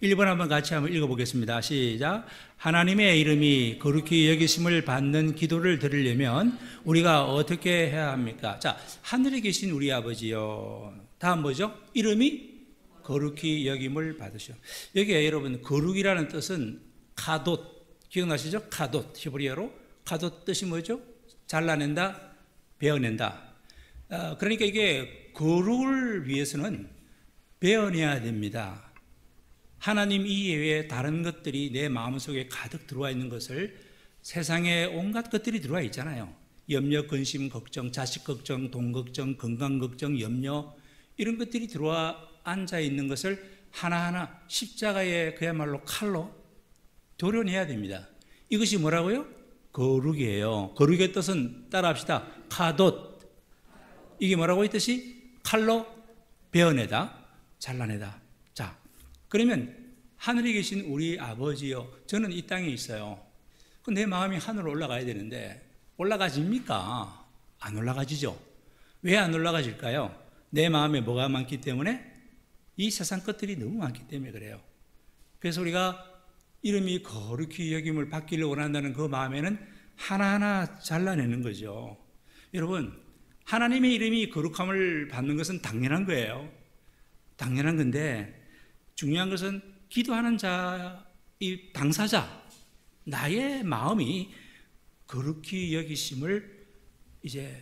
1번 한번 같이 한번 읽어보겠습니다. 시작. 하나님의 이름이 거룩히 여기심을 받는 기도를 드리려면 우리가 어떻게 해야 합니까? 자, 하늘에 계신 우리 아버지요. 다음 뭐죠? 이름이 거룩히 여김을 받으시오. 여기에 여러분 거룩이라는 뜻은 카돗, 기억나시죠? 카돗, 히브리어로 카돗 뜻이 뭐죠? 잘라낸다, 베어낸다. 그러니까 이게 거룩을 위해서는 베어내야 됩니다. 하나님 이외에 다른 것들이 내 마음속에 가득 들어와 있는 것을, 세상에 온갖 것들이 들어와 있잖아요. 염려, 근심, 걱정, 자식 걱정, 돈 걱정, 건강 걱정, 염려, 이런 것들이 들어와 앉아 있는 것을 하나하나 십자가에 그야말로 칼로 도려내야 됩니다. 이것이 뭐라고요? 거룩이에요. 거룩의 뜻은 따라합시다. 카돗. 이게 뭐라고 이 뜻이? 칼로 베어내다, 잘라내다. 자, 그러면 하늘에 계신 우리 아버지요. 저는 이 땅에 있어요. 내 마음이 하늘로 올라가야 되는데 올라가집니까? 안 올라가지죠. 왜 안 올라가질까요? 내 마음에 뭐가 많기 때문에? 이 세상 것들이 너무 많기 때문에 그래요. 그래서 우리가 이름이 거룩히 여김을 받기를 원한다는 그 마음에는 하나하나 잘라내는 거죠. 여러분, 하나님의 이름이 거룩함을 받는 것은 당연한 거예요. 당연한 건데 중요한 것은 기도하는 자, 이 당사자, 나의 마음이 거룩히 여기심을 이제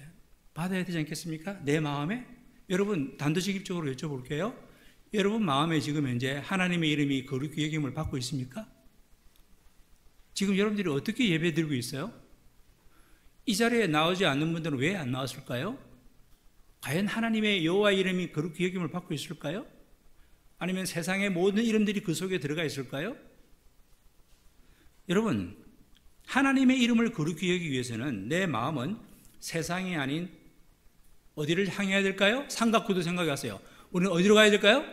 받아야 되지 않겠습니까? 내 마음에? 여러분 단도직입적으로 여쭤볼게요. 여러분 마음에 지금 현재 하나님의 이름이 거룩히 여김을 받고 있습니까? 지금 여러분들이 어떻게 예배 드리고 있어요? 이 자리에 나오지 않는 분들은 왜 안 나왔을까요? 과연 하나님의 여호와 이름이 거룩히 여김을 받고 있을까요? 아니면 세상의 모든 이름들이 그 속에 들어가 있을까요? 여러분, 하나님의 이름을 거룩히 여기기 위해서는 내 마음은 세상이 아닌 어디를 향해야 될까요? 삼각구도 생각하세요. 우리는 어디로 가야 될까요?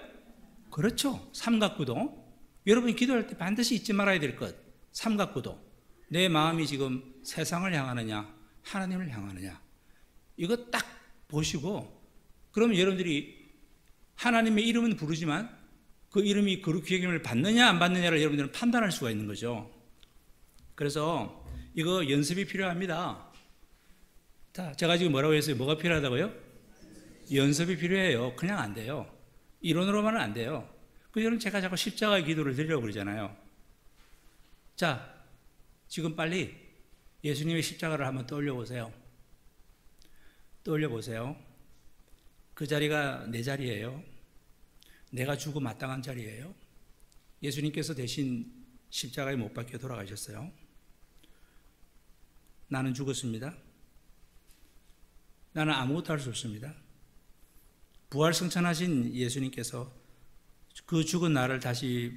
그렇죠. 삼각구도. 여러분이 기도할 때 반드시 잊지 말아야 될 것. 삼각구도. 내 마음이 지금 세상을 향하느냐, 하나님을 향하느냐. 이거 딱 보시고, 그러면 여러분들이 하나님의 이름은 부르지만 그 이름이 거룩히 여김을 받느냐 안 받느냐를 여러분들은 판단할 수가 있는 거죠. 그래서 이거 연습이 필요합니다. 자, 제가 지금 뭐라고 했어요? 뭐가 필요하다고요? 연습이 필요해요. 그냥 안 돼요. 이론으로만은 안 돼요. 그 여러분 제가 자꾸 십자가의 기도를 드리려고 그러잖아요. 자, 지금 빨리 예수님의 십자가를 한번 떠올려 보세요. 떠올려 보세요. 그 자리가 내 자리예요. 내가 주고 마땅한 자리예요. 예수님께서 대신 십자가에 못 박혀 돌아가셨어요. 나는 죽었습니다. 나는 아무것도 할 수 없습니다. 부활승천하신 예수님께서 그 죽은 나를 다시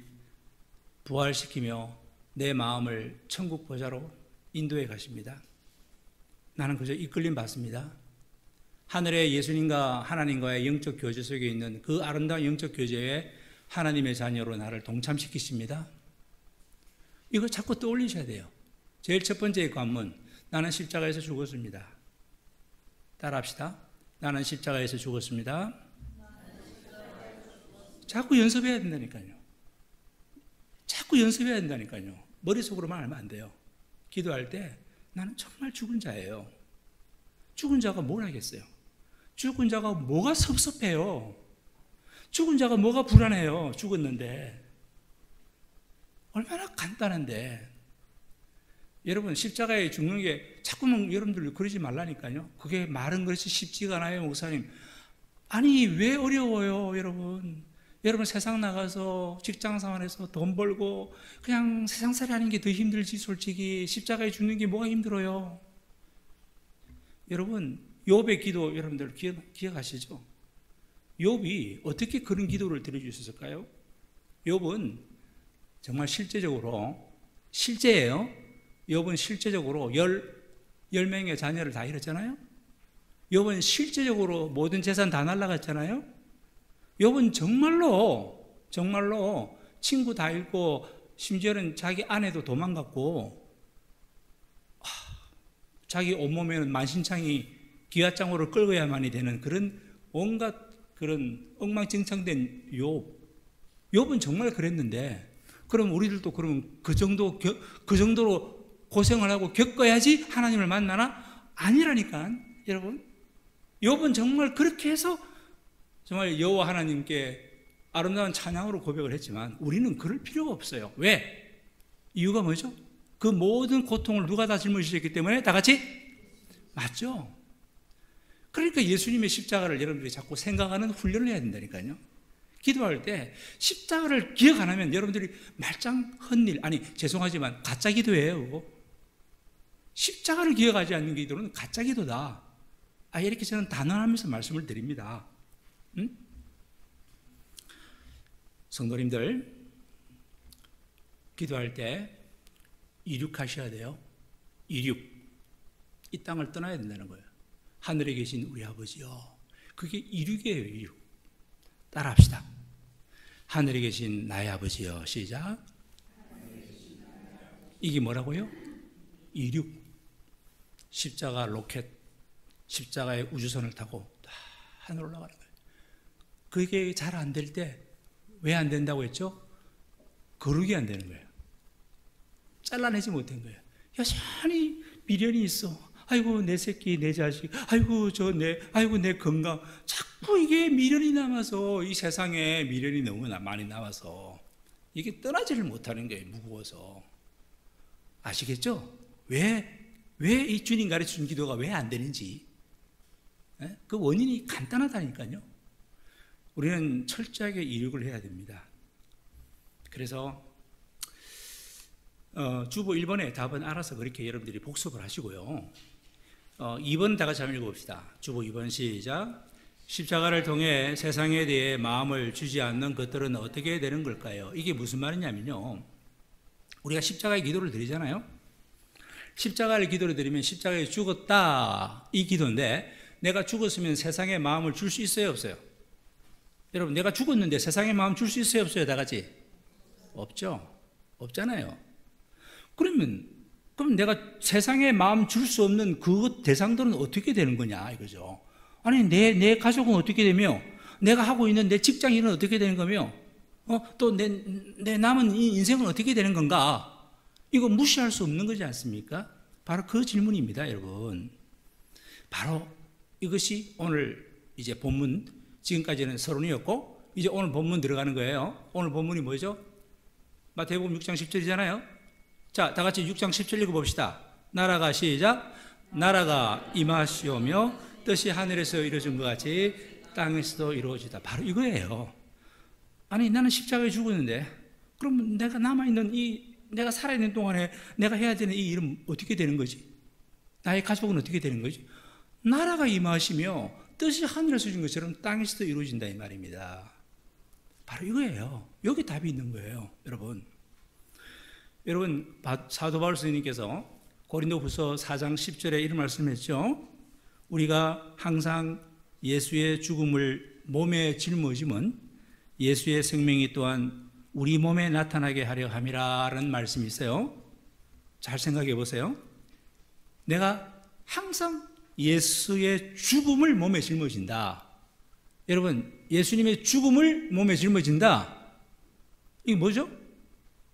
부활시키며 내 마음을 천국 보좌로 인도해 가십니다. 나는 그저 이끌림 받습니다. 하늘에 예수님과 하나님과의 영적 교제 속에 있는 그 아름다운 영적 교제에 하나님의 자녀로 나를 동참시키십니다. 이거 자꾸 떠올리셔야 돼요. 제일 첫 번째 관문, 나는 십자가에서 죽었습니다. 따라합시다. 나는 십자가에서 죽었습니다. 자꾸 연습해야 된다니까요. 자꾸 연습해야 된다니까요. 머릿속으로만 알면 안 돼요. 기도할 때 나는 정말 죽은 자예요. 죽은 자가 뭘 하겠어요? 죽은 자가 뭐가 섭섭해요? 죽은 자가 뭐가 불안해요? 죽었는데. 얼마나 간단한데. 여러분 십자가에 죽는 게 자꾸만 여러분들 그러지 말라니까요. 그게 말은 그렇지 쉽지가 않아요, 목사님. 아니 왜 어려워요, 여러분? 여러분 세상 나가서 직장생활에서 돈 벌고 그냥 세상살이 하는 게 더 힘들지. 솔직히 십자가에 죽는 게 뭐가 힘들어요? 여러분 욥의 기도 여러분들 기억하시죠? 욥이 어떻게 그런 기도를 드려주셨을까요? 욥은 정말 실제예요. 욥은 실제적으로 10명의 자녀를 다 잃었잖아요. 욥은 실제적으로 모든 재산 다 날라갔잖아요. 욥은 정말로 친구 다 잃고 심지어는 자기 아내도 도망갔고 자기 온몸에는 만신창이 기와장으로 끌어야만이 되는 그런 온갖 그런 엉망진창된 욥. 욥은 정말 그랬는데 그럼 우리들도 그러면 그 정도로 고생을 하고 겪어야지 하나님을 만나나? 아니라니까. 여러분, 욥은 정말 그렇게 해서 정말 여호와 하나님께 아름다운 찬양으로 고백을 했지만 우리는 그럴 필요가 없어요. 왜? 이유가 뭐죠? 그 모든 고통을 누가 다 짊어지셨기 때문에 다 같이? 맞죠? 그러니까 예수님의 십자가를 여러분들이 자꾸 생각하는 훈련을 해야 된다니까요. 기도할 때 십자가를 기억 안 하면 여러분들이 말짱 헛일, 아니 죄송하지만 가짜 기도예요. 십자가를 기억하지 않는 기도는 가짜 기도다. 이렇게 저는 단언하면서 말씀을 드립니다. 성도님들, 기도할 때 이륙하셔야 돼요. 이륙. 이 땅을 떠나야 된다는 거예요. 하늘에 계신 우리 아버지요. 그게 이륙이에요, 이륙. 따라합시다. 하늘에 계신 나의 아버지요. 시작. 이게 뭐라고요? 이륙. 십자가 로켓, 십자가의 우주선을 타고 하늘 올라가는 거예요. 그게 잘 안 될 때 왜 안 된다고 했죠? 거룩이 안 되는 거예요. 잘라내지 못한 거예요. 여전히 미련이 있어. 아이고 내 새끼, 내 자식, 아이고 내 건강. 자꾸 이게 미련이 남아서 이 세상에 미련이 너무 많이 남아서 이게 떠나지를 못하는 거예요. 무거워서. 아시겠죠? 왜 이 주님 가르쳐준 기도가 왜 안 되는지. 그 원인이 간단하다니까요. 우리는 철저하게 이륙을 해야 됩니다. 그래서 주보 1번의 답은 알아서 그렇게 여러분들이 복습을 하시고요. 2번 다 같이 한번 읽어봅시다. 주보 2번 시작. 십자가를 통해 세상에 대해 마음을 주지 않는 것들은 어떻게 되는 걸까요? 이게 무슨 말이냐면요. 우리가 십자가의 기도를 드리잖아요. 십자가를 기도를 드리면 십자가에 죽었다 이 기도인데 내가 죽었으면 세상에 마음을 줄 수 있어요, 없어요? 여러분, 내가 죽었는데 세상에 마음 줄 수 있어요, 없어요? 다 같이? 없죠. 없잖아요. 그럼 내가 세상에 마음 줄 수 없는 그 대상들은 어떻게 되는 거냐 이거죠. 아니 내 가족은 어떻게 되며 내가 하고 있는 내 직장인은 어떻게 되는 거며 또 내 남은 인생은 어떻게 되는 건가? 이거 무시할 수 없는 거지 않습니까? 바로 그 질문입니다, 여러분. 바로 이것이 오늘 이제 본문, 지금까지는 서론이었고 이제 오늘 본문 들어가는 거예요. 오늘 본문이 뭐죠? 마태복음 6장 10절이잖아요. 자, 다 같이 6장 10절 읽어봅시다. 나라가 시작. 나라가 임하시오며 뜻이 하늘에서 이루어진 것 같이 땅에서도 이루어지다. 바로 이거예요. 아니 나는 십자가에 죽었는데 그럼 내가 남아있는 내가 살아있는 동안에 내가 해야 되는 이 일은 어떻게 되는 거지? 나의 가족은 어떻게 되는 거지? 나라가 임하시며 뜻이 하늘에서 이루어진 것처럼 땅에서도 이루어진다 이 말입니다. 바로 이거예요. 여기 답이 있는 거예요, 여러분. 여러분, 사도 바울 선생님께서 고린도후서 4장 10절에 이런 말씀했죠. 우리가 항상 예수의 죽음을 몸에 짊어짐은 예수의 생명이 또한 우리 몸에 나타나게 하려 함이라는 말씀이 있어요. 잘 생각해 보세요. 내가 항상 예수의 죽음을 몸에 짊어진다. 여러분, 예수님의 죽음을 몸에 짊어진다. 이게 뭐죠?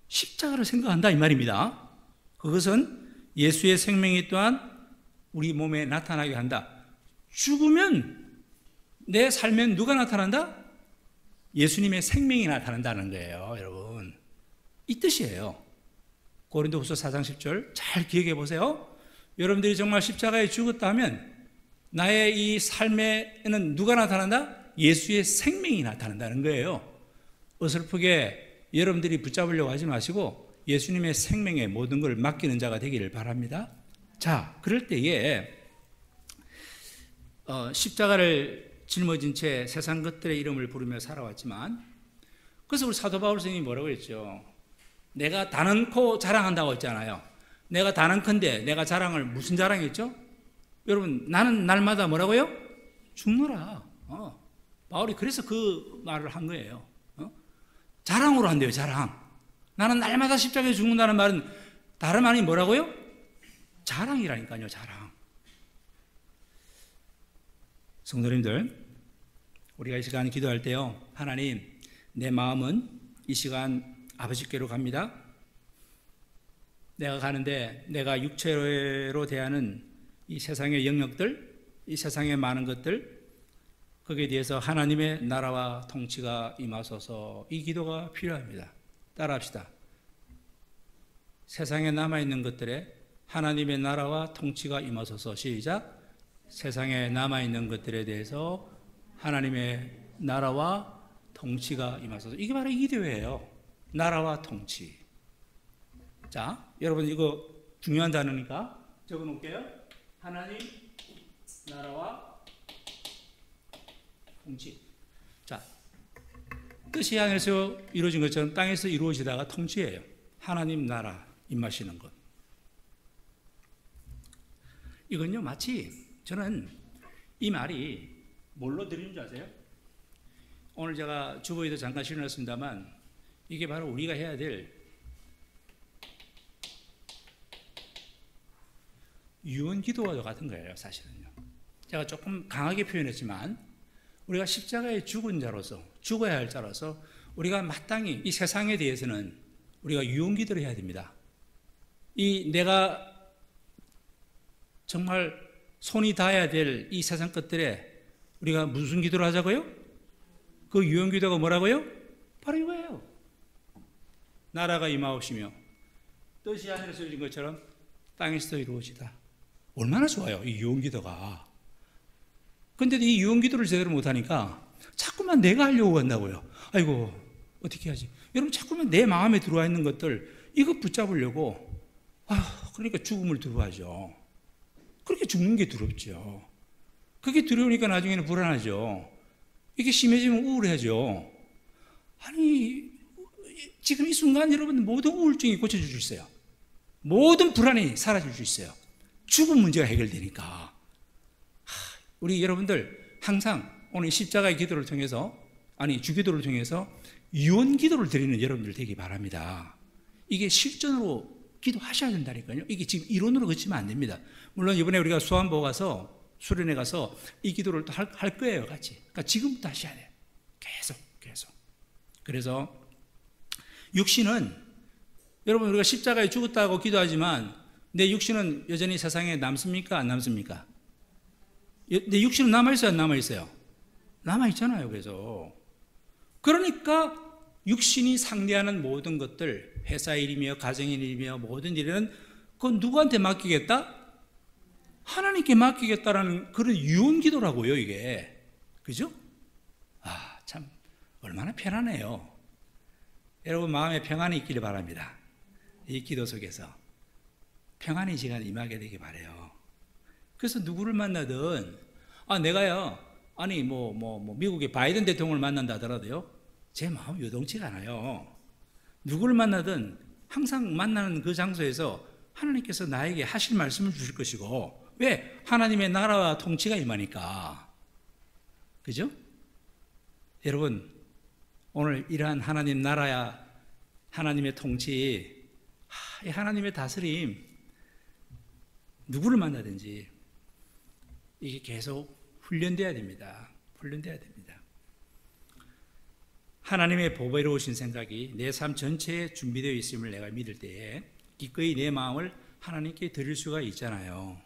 십자가를 생각한다 이 말입니다. 그것은 예수의 생명이 또한 우리 몸에 나타나게 한다. 죽으면 내 삶엔 누가 나타난다? 예수님의 생명이 나타난다는 거예요, 여러분. 이 뜻이에요. 고린도후서 4장 10절 잘 기억해 보세요. 여러분들이 정말 십자가에 죽었다면 나의 이 삶에는 누가 나타난다? 예수의 생명이 나타난다는 거예요. 어설프게 여러분들이 붙잡으려고 하지 마시고 예수님의 생명에 모든 걸 맡기는 자가 되기를 바랍니다. 자, 그럴 때에 십자가를 짊어진 채 세상 것들의 이름을 부르며 살아왔지만, 그래서 우리 사도 바울 선생님이 뭐라고 했죠? 내가 단언코 자랑한다고 했잖아요. 내가 단언컨대 내가 자랑을 무슨 자랑했죠? 여러분, 나는 날마다 뭐라고요? 죽노라. 바울이 그래서 그 말을 한 거예요. 자랑으로 한대요, 자랑. 나는 날마다 십자가에 죽는다는 말은 다름 아닌 뭐라고요? 자랑이라니까요, 자랑. 성도님들, 우리가 이 시간 기도할 때요, 하나님, 내 마음은 이 시간 아버지께로 갑니다. 내가 가는데 내가 육체로 대하는 이 세상의 영역들, 이 세상의 많은 것들, 거기에 대해서 하나님의 나라와 통치가 임하소서. 이 기도가 필요합니다. 따라합시다. 세상에 남아있는 것들에 하나님의 나라와 통치가 임하소서. 시작. 세상에 남아있는 것들에 대해서 하나님의 나라와 통치가 임하소서. 이게 바로 이 기도예요. 나라와 통치. 자, 여러분 이거 중요한 단어니까 적어 놓을게요. 하나님 나라와 통치. 자, 뜻이 하늘에서 이루어진 것처럼 땅에서 이루어지다가 통치예요. 하나님 나라 임하시는 것. 이건요, 마치 저는 이 말이 뭘로 들리는 줄 아세요? 오늘 제가 주보에도 잠깐 실어놨습니다만 이게 바로 우리가 해야 될 유언기도와 같은 거예요, 사실은요. 제가 조금 강하게 표현했지만 우리가 십자가에 죽은 자로서, 죽어야 할 자로서 우리가 마땅히 이 세상에 대해서는 우리가 유언기도를 해야 됩니다. 이 내가 정말 손이 닿아야 될 이 세상 것들에 우리가 무슨 기도를 하자고요? 그 유언기도가 뭐라고요? 바로 이거예요. 나라가 임하옵시며 뜻이 하늘에서 이루어진 것처럼 땅에서도 이루어지다. 얼마나 좋아요, 이 유언기도가. 근데도 이 유언기도를 제대로 못하니까 자꾸만 내가 하려고 한다고요. 아이고 어떻게 하지? 여러분 자꾸만 내 마음에 들어와 있는 것들 이거 붙잡으려고 그러니까 죽음을 두려워하죠. 그렇게 죽는 게 두렵죠. 그게 두려우니까 나중에는 불안하죠. 이게 심해지면 우울해하죠. 아니 지금 이 순간 여러분 모든 우울증이 고쳐질 수 있어요. 모든 불안이 사라질 수 있어요. 죽음 문제가 해결되니까. 우리 여러분들 항상 오늘 십자가의 기도를 통해서, 아니 주기도를 통해서 유언기도를 드리는 여러분들 되기 바랍니다. 이게 실전으로 기도하셔야 된다니까요. 이게 지금 이론으로 그치면 안 됩니다. 물론 이번에 우리가 수안보 가서 수련회 가서 이 기도를 또 할 거예요, 같이. 그러니까 지금부터 하셔야 돼요. 계속. 그래서 육신은 여러분 우리가 십자가에 죽었다고 기도하지만 내 육신은 여전히 세상에 남습니까? 안 남습니까? 내 육신은 남아있어요? 안 남아있어요? 남아있잖아요. 그래서 그러니까 육신이 상대하는 모든 것들, 회사 일이며 가정의 일이며 모든 일은 그건 누구한테 맡기겠다? 하나님께 맡기겠다라는 그런 유언기도라고요, 이게. 그죠? 참 얼마나 편하네요. 여러분 마음에 평안이 있기를 바랍니다. 이 기도 속에서 평안의 시간이 임하게 되길 바라요. 그래서 누구를 만나든 내가요 미국의 바이든 대통령을 만난다 하더라도요 제 마음 요동치가 않아요. 누구를 만나든 항상 만나는 그 장소에서 하나님께서 나에게 하실 말씀을 주실 것이고, 왜? 하나님의 나라와 통치가 임하니까. 그죠? 여러분 오늘 이러한 하나님 나라야 하나님의 통치, 하나님의 다스림, 누구를 만나든지 이게 계속 훈련돼야 됩니다. 하나님의 보배로우신 생각이 내 삶 전체에 준비되어 있음을 내가 믿을 때에 기꺼이 내 마음을 하나님께 드릴 수가 있잖아요.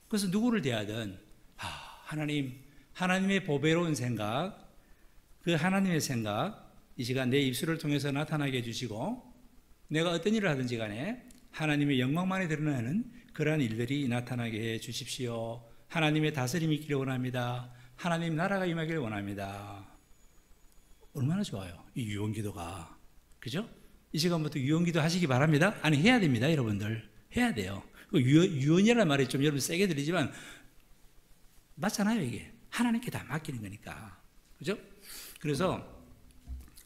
그래서 누구를 대하든 하나님의 보배로운 생각, 그 하나님의 생각 이 시간 내 입술을 통해서 나타나게 해주시고, 내가 어떤 일을 하든지 간에 하나님의 영광만이 드러나는 그러한 일들이 나타나게 해 주십시오. 하나님의 다스림이 있기를 원합니다. 하나님 나라가 임하기를 원합니다. 얼마나 좋아요, 이 유언기도가. 그죠? 이 시간부터 유언기도 하시기 바랍니다. 아니 해야 됩니다. 여러분들 해야 돼요. 유언이라는 말이 좀 여러분 세게 들리지만 맞잖아요. 이게 하나님께 다 맡기는 거니까. 그죠? 그래서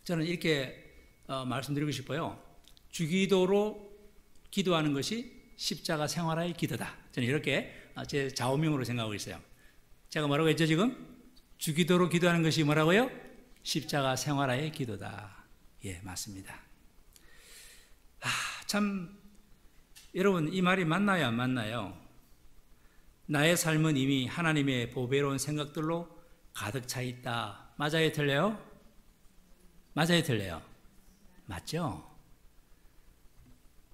저는 이렇게 말씀드리고 싶어요. 주기도로 기도하는 것이 십자가 생활의 기도다. 저는 이렇게 제 좌우명으로 생각하고 있어요. 제가 뭐라고 했죠 지금? 주기도로 기도하는 것이 뭐라고요? 십자가 생활의 기도다. 예, 맞습니다. 참 여러분 이 말이 맞나요, 안 맞나요? 나의 삶은 이미 하나님의 보배로운 생각들로 가득 차 있다. 맞아요, 틀려요? 맞아요, 틀려요? 맞죠?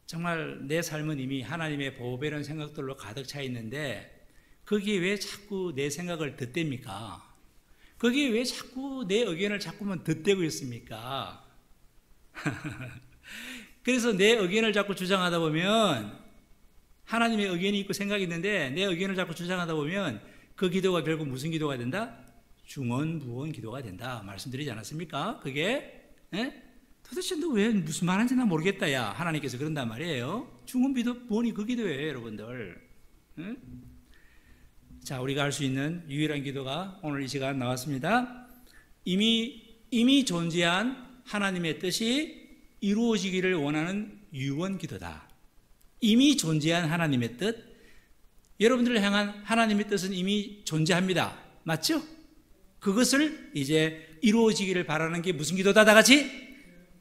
정말 내 삶은 이미 하나님의 보배라는 생각들로 가득 차 있는데 거기에 왜 자꾸 내 생각을 덧댑니까? 거기에 왜 자꾸 내 의견을 자꾸만 덧대고 있습니까? 그래서 내 의견을 자꾸 주장하다 보면 하나님의 의견이 있고 생각이 있는데 내 의견을 자꾸 주장하다 보면 그 기도가 결국 무슨 기도가 된다? 중언부언 기도가 된다 말씀드리지 않았습니까? 그게 도대체 너 왜 무슨 말하는지 나 모르겠다 야 하나님께서 그런단 말이에요. 중언부언이 그 기도예요 여러분들. 자, 우리가 할 수 있는 유일한 기도가 오늘 이 시간 나왔습니다. 이미 존재한 하나님의 뜻이 이루어지기를 원하는 유언 기도다. 이미 존재한 하나님의 뜻, 여러분들을 향한 하나님의 뜻은 이미 존재합니다. 맞죠? 그것을 이제 이루어지기를 바라는 게 무슨 기도다? 다 같이?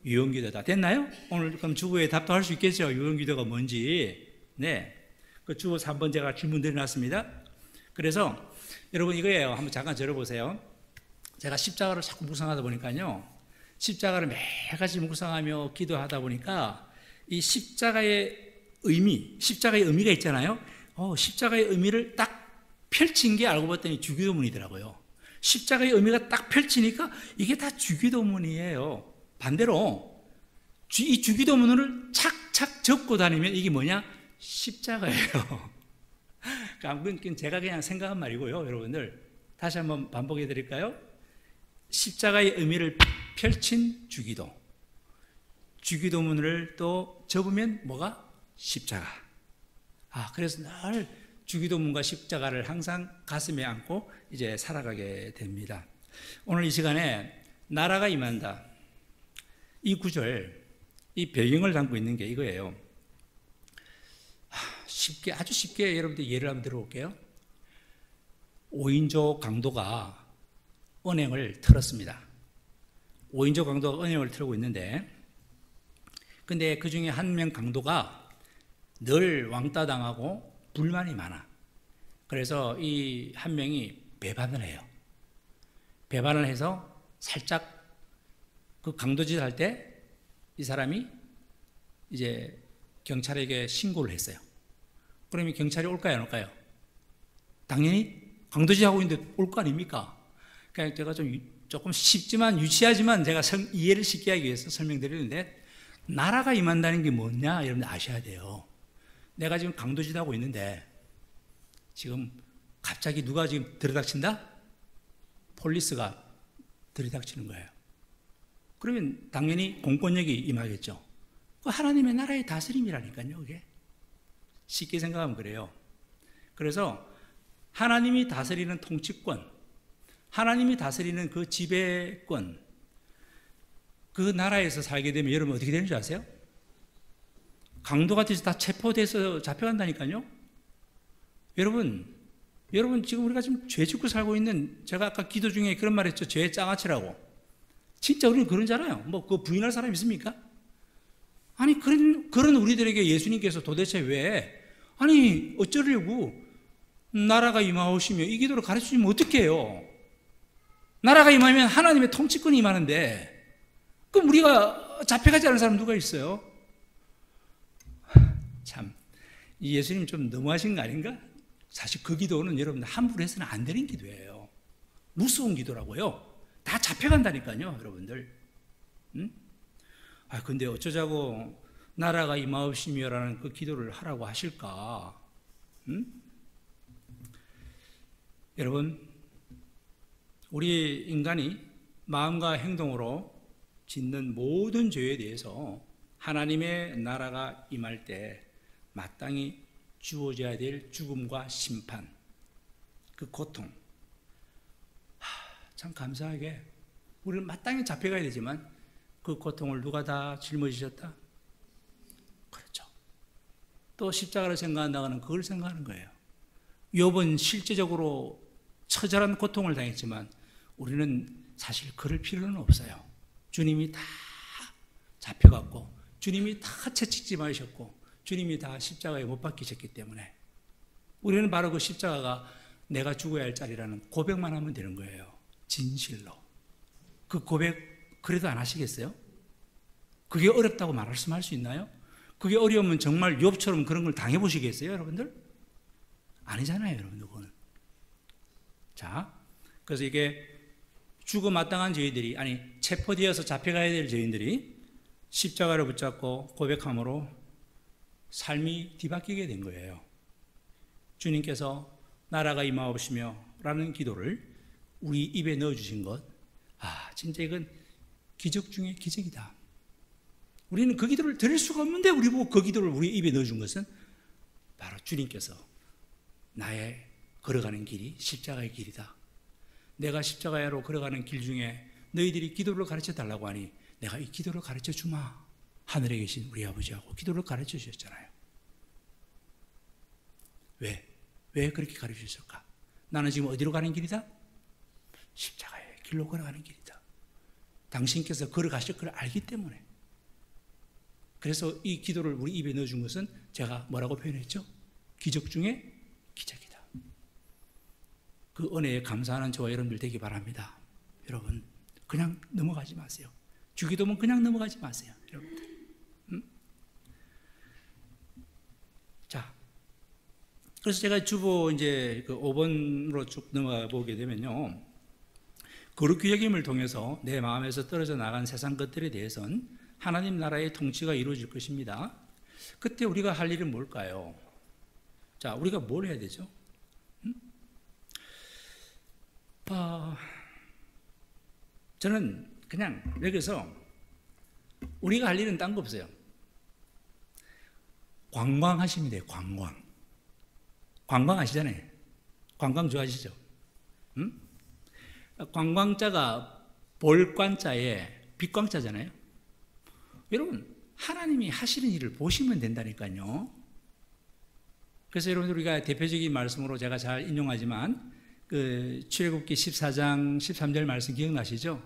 유언 기도다. 됐나요? 오늘 그럼 주보에 답도 할 수 있겠죠? 유언 기도가 뭔지. 네. 그 주보 3번 제가 질문 드려놨습니다. 그래서 여러분 이거예요. 한번 잠깐 들어보세요. 제가 십자가를 자꾸 묵상하다 보니까요. 십자가를 매일같이 묵상하며 기도하다 보니까 이 십자가의 의미가 있잖아요. 십자가의 의미를 딱 펼친 게 알고 봤더니 주기도문이더라고요. 십자가의 의미가 딱 펼치니까 이게 다 주기도문이에요. 반대로 이 주기도문을 착착 적고 다니면 이게 뭐냐? 십자가예요. 그건 제가 그냥 생각한 말이고요. 여러분들 다시 한번 반복해 드릴까요? 십자가의 의미를 펼친 주기도문을 또 접으면 뭐가? 십자가. 그래서 늘 주기도문과 십자가를 항상 가슴에 안고 이제 살아가게 됩니다. 오늘 이 시간에 나라가 임한다. 이 구절, 이 배경을 담고 있는 게 이거예요. 아주 쉽게 여러분들 예를 한번 들어볼게요. 5인조 강도가 은행을 털었습니다. 5인조 강도가 은행을 털고 있는데, 근데 그 중에 한 명 강도가 늘 왕따 당하고 불만이 많아. 그래서 이 한 명이 배반을 해요. 배반을 해서 살짝 그 강도짓 할 때 이 사람이 이제 경찰에게 신고를 했어요. 그러면 경찰이 올까요, 안 올까요? 당연히 강도짓 하고 있는데 올 거 아닙니까? 그러니까 제가 조금 쉽지만 유치하지만 제가 이해를 쉽게 하기 위해서 설명드리는데, 나라가 임한다는 게 뭐냐 여러분들 아셔야 돼요. 내가 지금 강도짓 하고 있는데 지금 갑자기 누가 지금 들이닥친다? 폴리스가 들이닥치는 거예요. 그러면 당연히 공권력이 임하겠죠. 그 하나님의 나라의 다스림이라니까요. 그게 쉽게 생각하면 그래요. 그래서 하나님이 다스리는 통치권, 하나님이 다스리는 그 지배권, 그 나라에서 살게 되면 여러분 어떻게 되는 줄 아세요? 강도같이 다 체포돼서 잡혀간다니까요. 여러분 지금 우리가 지금 죄 짓고 살고 있는, 제가 아까 기도 중에 그런 말 했죠. 죄의 장아찌라고. 진짜 우리는 그런 줄 알아요. 뭐 그거 부인할 사람 있습니까? 아니 그런 우리들에게 예수님께서 도대체 왜 어쩌려고 나라가 임하오시며 이 기도를 가르치시면 어떻게 해요? 나라가 임하면 하나님의 통치권이 임하는데 그럼 우리가 잡혀가지 않은 사람 누가 있어요? 참, 이 예수님 좀 너무하신 거 아닌가? 사실 그 기도는 여러분들 함부로 해서는 안 되는 기도예요. 무서운 기도라고요. 다 잡혀간다니까요, 여러분들. 근데 어쩌자고 나라가 임하옵시며라는 그 기도를 하라고 하실까? 여러분, 우리 인간이 마음과 행동으로 짓는 모든 죄에 대해서 하나님의 나라가 임할 때 마땅히 주어져야 될 죽음과 심판, 그 고통, 참 감사하게 우리는 마땅히 잡혀가야 되지만 그 고통을 누가 다 짊어지셨다? 그렇죠. 또 십자가를 생각한다고는 그걸 생각하는 거예요. 욥은 실제적으로 처절한 고통을 당했지만 우리는 사실 그럴 필요는 없어요. 주님이 다 잡혀갔고 주님이 다 채찍질하셨고 주님이 다 십자가에 못 박히셨기 때문에 우리는 바로 그 십자가가 내가 죽어야 할 자리라는 고백만 하면 되는 거예요. 진실로. 그 고백 그래도 안 하시겠어요? 그게 어렵다고 말씀할 수 있나요? 그게 어려우면 정말 욥처럼 그런 걸 당해보시겠어요, 여러분들? 아니잖아요, 여러분들, 그거는. 자, 그래서 이게 죽어 마땅한 저희들이, 아니, 체포되어서 잡혀가야 될 저희들이 십자가를 붙잡고 고백함으로 삶이 뒤바뀌게 된 거예요. 주님께서 나라가 임하옵시며 라는 기도를 우리 입에 넣어주신 것, 진짜 이건 기적 중에 기적이다. 우리는 그 기도를 드릴 수가 없는데 우리 보고 그 기도를 우리 입에 넣어준 것은 바로 주님께서 나의 걸어가는 길이 십자가의 길이다. 내가 십자가로 걸어가는 길 중에 너희들이 기도를 가르쳐 달라고 하니 내가 이 기도를 가르쳐 주마. 하늘에 계신 우리 아버지하고 기도를 가르쳐 주셨잖아요. 왜 그렇게 가르쳐 주셨을까? 나는 지금 어디로 가는 길이다? 십자가의 길로 걸어가는 길이다. 당신께서 걸어가실 걸 알기 때문에. 그래서 이 기도를 우리 입에 넣어준 것은 제가 뭐라고 표현했죠? 기적 중에 기적이다. 그 은혜에 감사하는 저와 여러분들 되기 바랍니다. 여러분, 그냥 넘어가지 마세요. 주기도면 그냥 넘어가지 마세요, 여러분들. 자, 그래서 제가 주보 이제 그 5번으로 쭉 넘어가 보게 되면요, 거룩히 여김을 통해서 내 마음에서 떨어져 나간 세상 것들에 대해서는 하나님 나라의 통치가 이루어질 것입니다. 그때 우리가 할 일은 뭘까요? 자, 우리가 뭘 해야 되죠? 저는 그냥 여기서 우리가 할 일은 딴 거 없어요. 관광하시면 돼요. 관광 아시잖아요. 관광 좋아하시죠? 관광자가 볼관자에 빛광자잖아요. 여러분, 하나님이 하시는 일을 보시면 된다니까요. 그래서 여러분들, 우리가 대표적인 말씀으로 제가 잘 인용하지만 그 출애굽기 14장 13절 말씀 기억나시죠?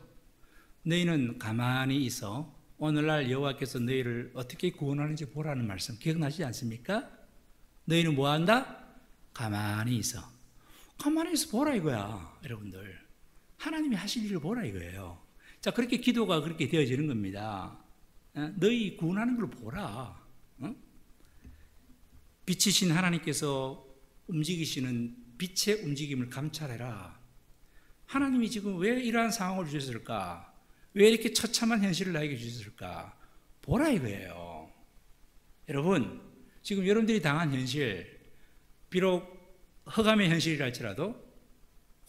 너희는 가만히 있어 오늘날 여호와께서 너희를 어떻게 구원하는지 보라는 말씀 기억나시지 않습니까? 너희는 뭐 한다? 가만히 있어. 가만히 있어 보라 이거야, 여러분들. 하나님이 하실 일을 보라 이거예요. 자, 그렇게 기도가 그렇게 되어지는 겁니다. 너희 구원하는 걸 보라. 빛이신 하나님께서 움직이시는 빛의 움직임을 감찰해라. 하나님이 지금 왜 이러한 상황을 주셨을까? 왜 이렇게 처참한 현실을 나에게 주셨을까? 보라 이거예요. 여러분, 지금 여러분들이 당한 현실, 비록 흑암의 현실이라 할지라도,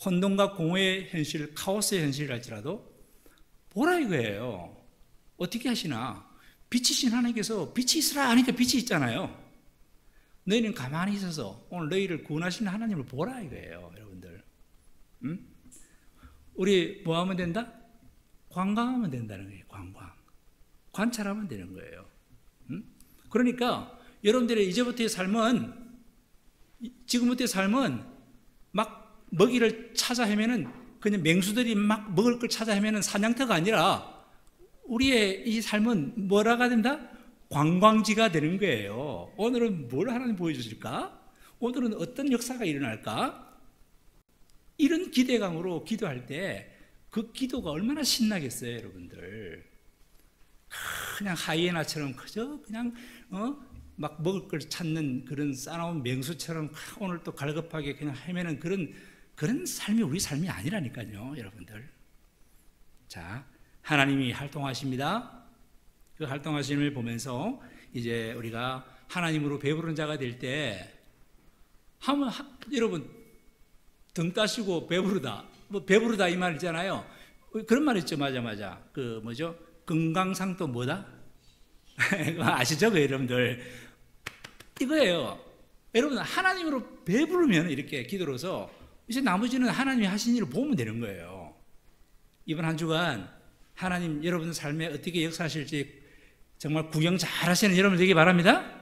혼돈과 공허의 현실, 카오스의 현실이라 할지라도 보라 이거예요. 어떻게 하시나? 빛이신 하나님께서 빛이 있으라 하니까 빛이 있잖아요. 너희는 가만히 있어서 오늘 너희를 구원하시는 하나님을 보라 이거예요, 여러분들. 우리 뭐 하면 된다? 관광하면 된다는 거예요. 관찰하면 되는 거예요. 그러니까 여러분들의 이제부터의 삶은, 지금부터의 삶은 막 먹이를 찾아 헤매는, 그냥 맹수들이 막 먹을 걸 찾아 헤매는 사냥터가 아니라 우리의 이 삶은 뭐라가 된다? 관광지가 되는 거예요. 오늘은 뭘 하나님 보여주실까? 오늘은 어떤 역사가 일어날까? 이런 기대감으로 기도할 때 그 기도가 얼마나 신나겠어요, 여러분들. 그냥 하이에나처럼 그저 그냥 막 먹을 걸 찾는 그런 싸나운 맹수처럼 오늘 또 갈급하게 그냥 헤매는 그런 삶이 우리 삶이 아니라니까요, 여러분들. 자, 하나님이 활동하십니다. 그 활동하심을 보면서 이제 우리가 하나님으로 배부른 자가 될 때, 여러분, 등 따시고 배부르다. 뭐 배부르다 이 말 있잖아요. 그런 말 있죠. 맞아. 그 뭐죠? 금강산도 뭐다? 아시죠? 그 여러분들. 이거예요. 여러분, 하나님으로 배부르면 이렇게 기도로서 이제 나머지는 하나님이 하신 일을 보면 되는 거예요. 이번 한 주간 하나님 여러분 삶에 어떻게 역사하실지 정말 구경 잘 하시는 여러분 되기 바랍니다.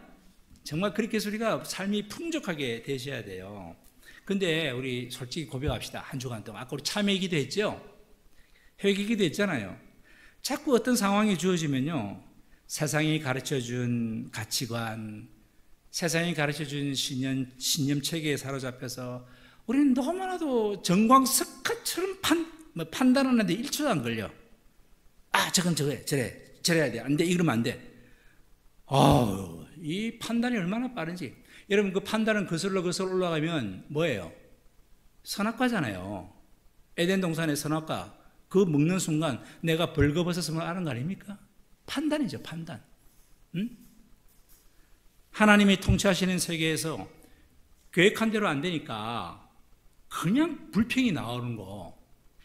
정말 그렇게 해서 우리가 삶이 풍족하게 되셔야 돼요. 근데 우리 솔직히 고백합시다. 한 주간 동안 아까 우리 참회 기도했죠? 회개 기도했잖아요. 자꾸 어떤 상황이 주어지면요, 세상이 가르쳐준 가치관, 세상이 가르쳐준 신념 체계에 사로잡혀서 우리는 너무나도 정광석화처럼 판단하는데 1초도 안 걸려. 저건 저래. 저래야 돼. 안 돼. 이러면 안 돼. 이 판단이 얼마나 빠른지. 여러분, 그 판단은 거슬러 올라가면 뭐예요? 선악과잖아요. 에덴 동산의 선악과. 그 먹는 순간 내가 벌거벗었음을 아는 거 아닙니까? 판단이죠, 판단. 응? 하나님이 통치하시는 세계에서 계획한 대로 안 되니까 그냥 불평이 나오는 거.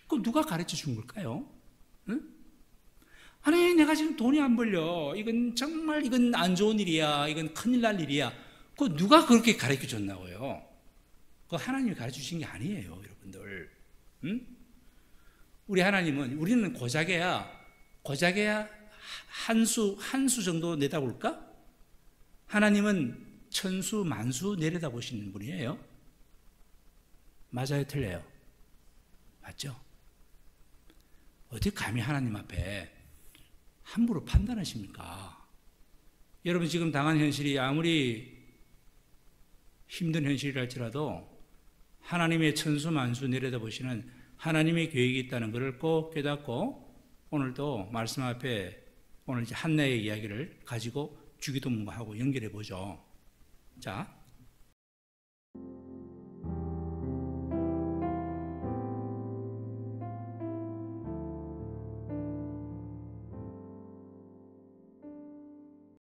그거 누가 가르쳐 준 걸까요? 응? 아니, 내가 지금 돈이 안 벌려. 이건 안 좋은 일이야. 이건 큰일 날 일이야. 그거 누가 그렇게 가르쳐 줬나고요? 그거 하나님이 가르쳐 주신 게 아니에요, 여러분들. 응? 우리는 고작해야 한 수 정도 내다볼까? 하나님은 천수, 만수 내려다보시는 분이에요. 맞아요, 틀려요? 맞죠? 어떻게 감히 하나님 앞에 함부로 판단하십니까? 여러분 지금 당한 현실이 아무리 힘든 현실이랄지라도 하나님의 천수, 만수 내려다보시는 하나님의 계획이 있다는 것을 꼭 깨닫고 오늘도 말씀 앞에 오늘 이제 한나의 이야기를 가지고 주기도문하고 연결해 보죠. 자,